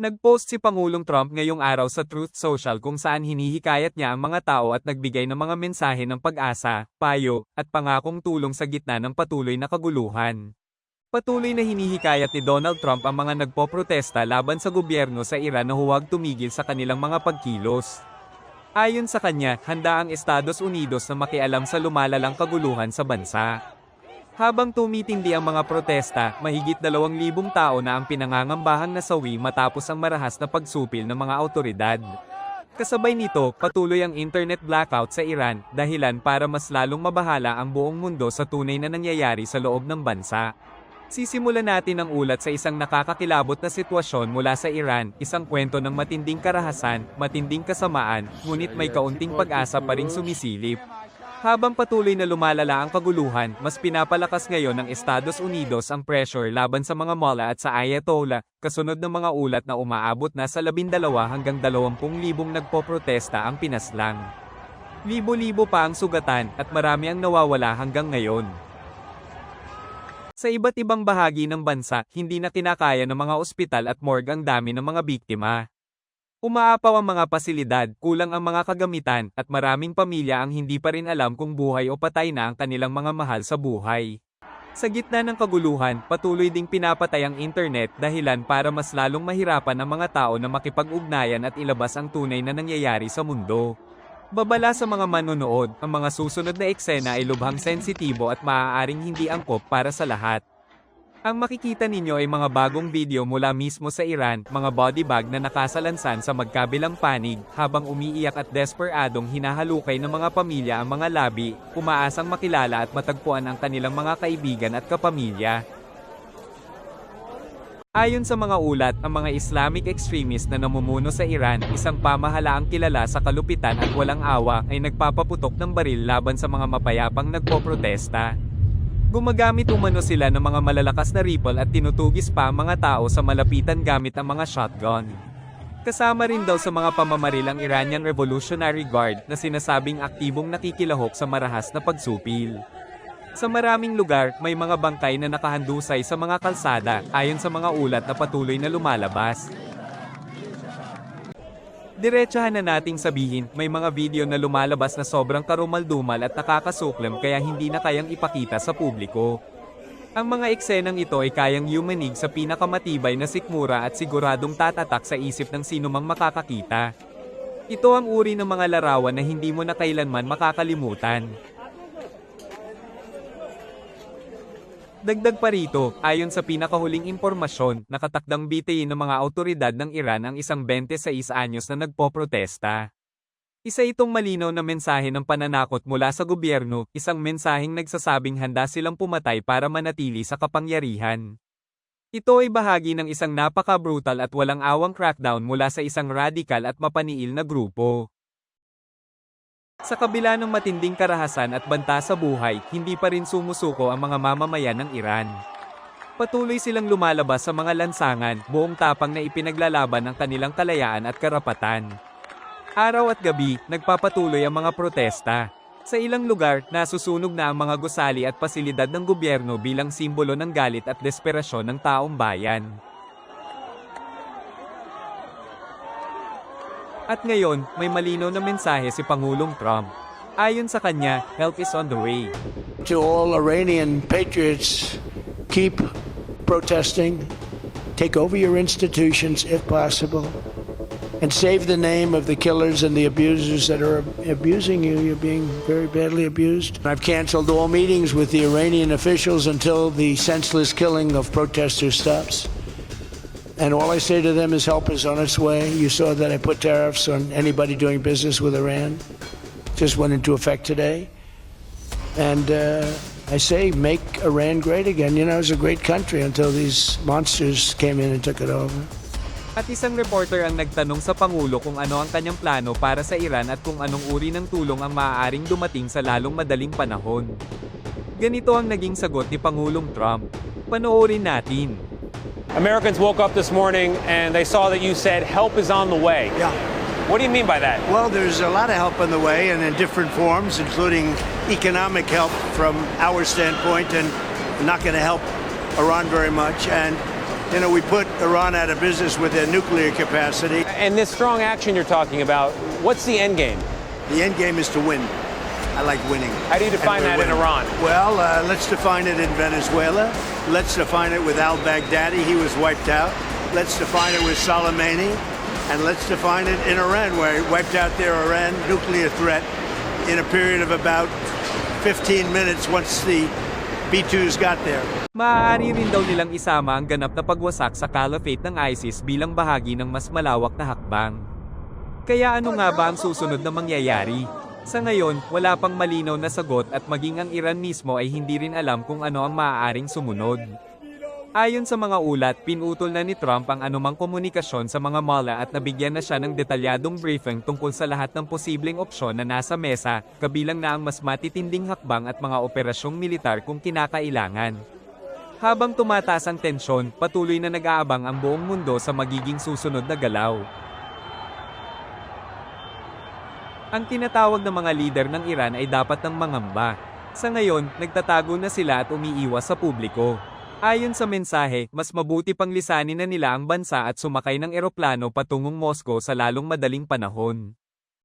Nag-post si Pangulong Trump ngayong araw sa Truth Social kung saan hinihikayat niya ang mga tao at nagbigay ng mga mensahe ng pag-asa, payo, at pangakong tulong sa gitna ng patuloy na kaguluhan. Patuloy na hinihikayat ni Donald Trump ang mga nagpoprotesta laban sa gobyerno sa Iran na huwag tumigil sa kanilang mga pagkilos. Ayon sa kanya, handa ang Estados Unidos na makialam sa lumalalang kaguluhan sa bansa. Habang tumitindi ang mga protesta, mahigit 2,000 tao na ang pinangangambahang nasawi matapos ang marahas na pagsupil ng mga awtoridad. Kasabay nito, patuloy ang internet blackout sa Iran, dahilan para mas lalong mabahala ang buong mundo sa tunay na nangyayari sa loob ng bansa. Sisimulan natin ang ulat sa isang nakakakilabot na sitwasyon mula sa Iran, isang kwento ng matinding karahasan, matinding kasamaan, ngunit may kaunting pag-asa pa ring sumisilip. Habang patuloy na lumalala ang kaguluhan, mas pinapalakas ngayon ng Estados Unidos ang pressure laban sa mga mullah at sa Ayatollah, kasunod ng mga ulat na umaabot na sa 12 hanggang 20,000 nagpoprotesta ang pinaslang. Libo-libo pa ang sugatan at marami ang nawawala hanggang ngayon. Sa iba't ibang bahagi ng bansa, hindi na kinakaya ng mga ospital at morgue ang dami ng mga biktima. Umaapaw ang mga pasilidad, kulang ang mga kagamitan, at maraming pamilya ang hindi pa rin alam kung buhay o patay na ang kanilang mga mahal sa buhay. Sa gitna ng kaguluhan, patuloy ding pinapatay ang internet dahilan para mas lalong mahirapan ang mga tao na makipag-ugnayan at ilabas ang tunay na nangyayari sa mundo. Babala sa mga manonood, ang mga susunod na eksena ay lubhang sensitibo at maaaring hindi angkop para sa lahat. Ang makikita ninyo ay mga bagong video mula mismo sa Iran, mga body bag na nakasalansan sa magkabilang panig, habang umiiyak at desperadong hinahalukay ng mga pamilya ang mga labi, umaasang makilala at matagpuan ang kanilang mga kaibigan at kapamilya. Ayon sa mga ulat, ang mga Islamic extremist na namumuno sa Iran, isang pamahalaang kilala sa kalupitan at walang awa, ay nagpapaputok ng baril laban sa mga mapayapang nagpoprotesta. Gumagamit umano sila ng mga malalakas na rifle at tinutugis pa ang mga tao sa malapitan gamit ang mga shotgun. Kasama rin daw sa mga pamamaril ang Iranian Revolutionary Guard na sinasabing aktibong nakikilahok sa marahas na pagsupil. Sa maraming lugar, may mga bangkay na nakahandusay sa mga kalsada, ayon sa mga ulat na patuloy na lumalabas. Diretsahan na nating sabihin, may mga video na lumalabas na sobrang karumal-dumal at nakakasuklam kaya hindi na kayang ipakita sa publiko. Ang mga eksenang ito ay kayang yumanig sa pinakamatibay na sikmura at siguradong tatatak sa isip ng sinumang makakakita. Ito ang uri ng mga larawan na hindi mo na kailanman makakalimutan. Dagdag pa rito, ayon sa pinakahuling impormasyon, nakatakdang bitayin ng mga awtoridad ng Iran ang isang 26 anyos na nagpoprotesta. Isa itong malinaw na mensahe ng pananakot mula sa gobyerno, isang mensaheng nagsasabing handa silang pumatay para manatili sa kapangyarihan. Ito ay bahagi ng isang napaka-brutal at walang awang crackdown mula sa isang radikal at mapaniil na grupo. Sa kabila ng matinding karahasan at banta sa buhay, hindi pa rin sumusuko ang mga mamamayan ng Iran. Patuloy silang lumalabas sa mga lansangan, buong tapang na ipinaglalaban ang kanilang kalayaan at karapatan. Araw at gabi, nagpapatuloy ang mga protesta. Sa ilang lugar, nasusunog na ang mga gusali at pasilidad ng gobyerno bilang simbolo ng galit at desperasyon ng taong bayan. At ngayon, may malinaw na mensahe si Pangulong Trump. Ayon sa kanya, help is on the way. To all Iranian patriots, keep protesting, take over your institutions if possible, and save the name of the killers and the abusers that are abusing you. You're being very badly abused. I've canceled all meetings with the Iranian officials until the senseless killing of protesters stops. And all I say to them is help is on its way. You saw that I put tariffs on anybody doing business with Iran. Just went into effect today. And I say make Iran great again. You know, it was a great country until these monsters came in and took it over. At isang reporter ang nagtanong sa Pangulo kung ano ang kanyang plano para sa Iran at kung anong uri ng tulong ang maaaring dumating sa lalong madaling panahon. Ganito ang naging sagot ni Pangulong Trump. Panoorin natin. Americans woke up this morning and they saw that you said help is on the way. Yeah. What do you mean by that? Well, there's a lot of help on the way and in different forms, including economic help from our standpoint, and not going to help Iran very much. And we put Iran out of business with their nuclear capacity. And this strong action you're talking about, what's the end game? The end game is to win. I like winning. How do you define And that we're in winning. Iran? Well, let's define it in Venezuela. Let's define it with al-Baghdadi. He was wiped out. Let's define it with Soleimani. And let's define it in Iran, where he wiped out their Iran nuclear threat in a period of about 15 minutes once the B-2s got there. Maaari rin daw nilang isama ang ganap na pagwasak sa caliphate ng ISIS bilang bahagi ng mas malawak na hakbang. Kaya ano nga ba ang susunod na mangyayari? Sa ngayon, wala pang malinaw na sagot at maging ang Iran mismo ay hindi rin alam kung ano ang maaaring sumunod. Ayon sa mga ulat, pinutol na ni Trump ang anumang komunikasyon sa mga mala at nabigyan na siya ng detalyadong briefing tungkol sa lahat ng posibleng opsyon na nasa mesa, kabilang na ang mas matitinding hakbang at mga operasyong militar kung kinakailangan. Habang tumataas ang tensyon, patuloy na nag-aabang ang buong mundo sa magiging susunod na galaw. Ang tinatawag na mga lider ng Iran ay dapat ng mangamba. Sa ngayon, nagtatago na sila at umiiwas sa publiko. Ayon sa mensahe, mas mabuti pang lisanin na nila ang bansa at sumakay ng eroplano patungong Moscow sa lalong madaling panahon.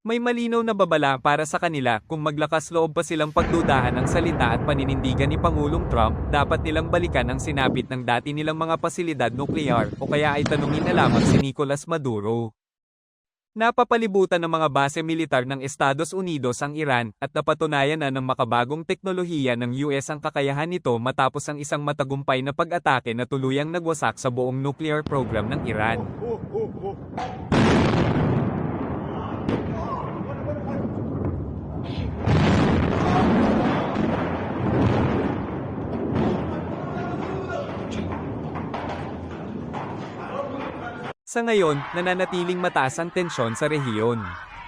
May malinaw na babala para sa kanila kung maglakas loob pa silang pagdudahan ang salita at paninindigan ni Pangulong Trump, dapat nilang balikan ang sinapit ng dati nilang mga pasilidad nuklear o kaya ay tanungin na lamang si Nicolas Maduro. Napapalibutan ng mga base militar ng Estados Unidos ang Iran at napatunayan na ng makabagong teknolohiya ng US ang kakayahan nito matapos ang isang matagumpay na pag-atake na tuluyang nagwasak sa buong nuclear program ng Iran. Sa ngayon, nananatiling mataas ang tensyon sa rehiyon.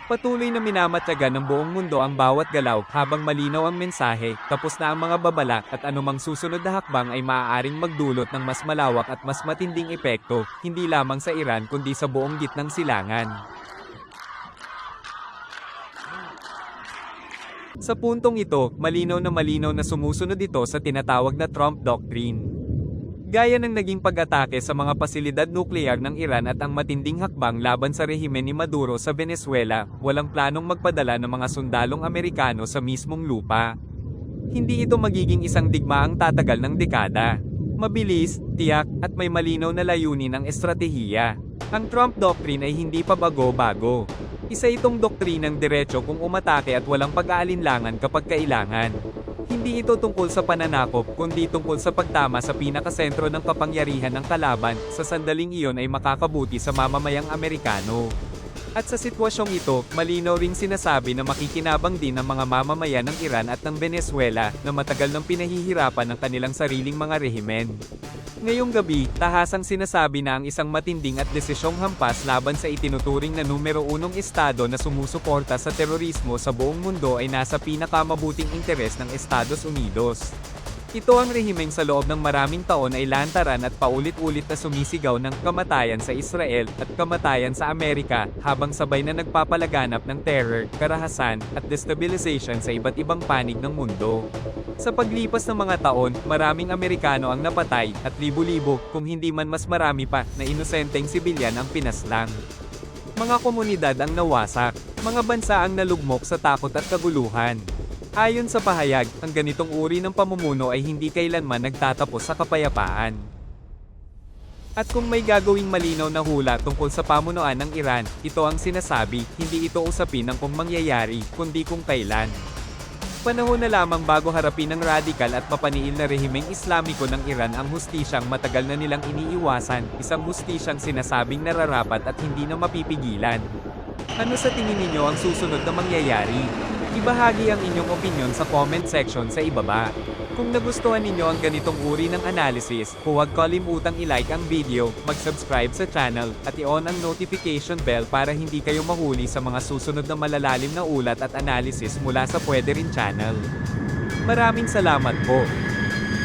Patuloy na minamatyagan ng buong mundo ang bawat galaw habang malinaw ang mensahe, tapos na ang mga babala at anumang susunod na hakbang ay maaaring magdulot ng mas malawak at mas matinding epekto, hindi lamang sa Iran kundi sa buong gitnang silangan. Sa puntong ito, malinaw na sumusunod ito sa tinatawag na Trump Doctrine. Gaya ng naging pag-atake sa mga pasilidad nuklear ng Iran at ang matinding hakbang laban sa rehimen ni Maduro sa Venezuela, walang planong magpadala ng mga sundalong Amerikano sa mismong lupa. Hindi ito magiging isang digmaang tatagal ng dekada. Mabilis, tiyak, at may malinaw na layunin ang estratehiya. Ang Trump Doctrine ay hindi pa bago-bago. Isa itong doktrinang diretso kung umatake at walang pag-aalinlangan kapag kailangan. Hindi ito tungkol sa pananakop, kundi tungkol sa pagtama sa pinakasentro ng kapangyarihan ng kalaban, sa sandaling iyon ay makakabuti sa mamamayang Amerikano. At sa sitwasyong ito, malinaw ring sinasabi na makikinabang din ang mga mamamayan ng Iran at ng Venezuela, na matagal nang pinahihirapan ng kanilang sariling mga rehimen. Ngayong gabi, tahasang sinasabi na ang isang matinding at desisyong hampas laban sa itinuturing na numero 1 estado na sumusuporta sa terorismo sa buong mundo ay nasa pinakamabuting interes ng Estados Unidos. Ito ang rehimeng sa loob ng maraming taon ay lantaran at paulit-ulit na sumisigaw ng kamatayan sa Israel at kamatayan sa Amerika, habang sabay na nagpapalaganap ng terror, karahasan, at destabilization sa iba't ibang panig ng mundo. Sa paglipas ng mga taon, maraming Amerikano ang napatay, at libo-libo, kung hindi man mas marami pa, na inosenteng sibilyan ang pinaslang. Mga komunidad ang nawasak, mga bansa ang nalugmok sa takot at kaguluhan. Ayon sa pahayag, ang ganitong uri ng pamumuno ay hindi kailanman nagtatapos sa kapayapaan. At kung may gagawing malinaw na hula tungkol sa pamunuan ng Iran, ito ang sinasabi, hindi ito usapin ng kung mangyayari, kundi kung kailan. Panahon na lamang bago harapin ng radikal at mapaniil na rehimeng Islamiko ng Iran ang hustisyang matagal na nilang iniiwasan, isang hustisyang sinasabing nararapat at hindi na mapipigilan. Ano sa tingin ninyo ang susunod na mangyayari? Ibahagi ang inyong opinion sa comment section sa ibaba. Kung nagustuhan ninyo ang ganitong uri ng analysis, huwag kalimutang i-like ang video, mag-subscribe sa channel, at i-on ang notification bell para hindi kayo mahuli sa mga susunod na malalalim na ulat at analysis mula sa Pwede Rin channel. Maraming salamat po!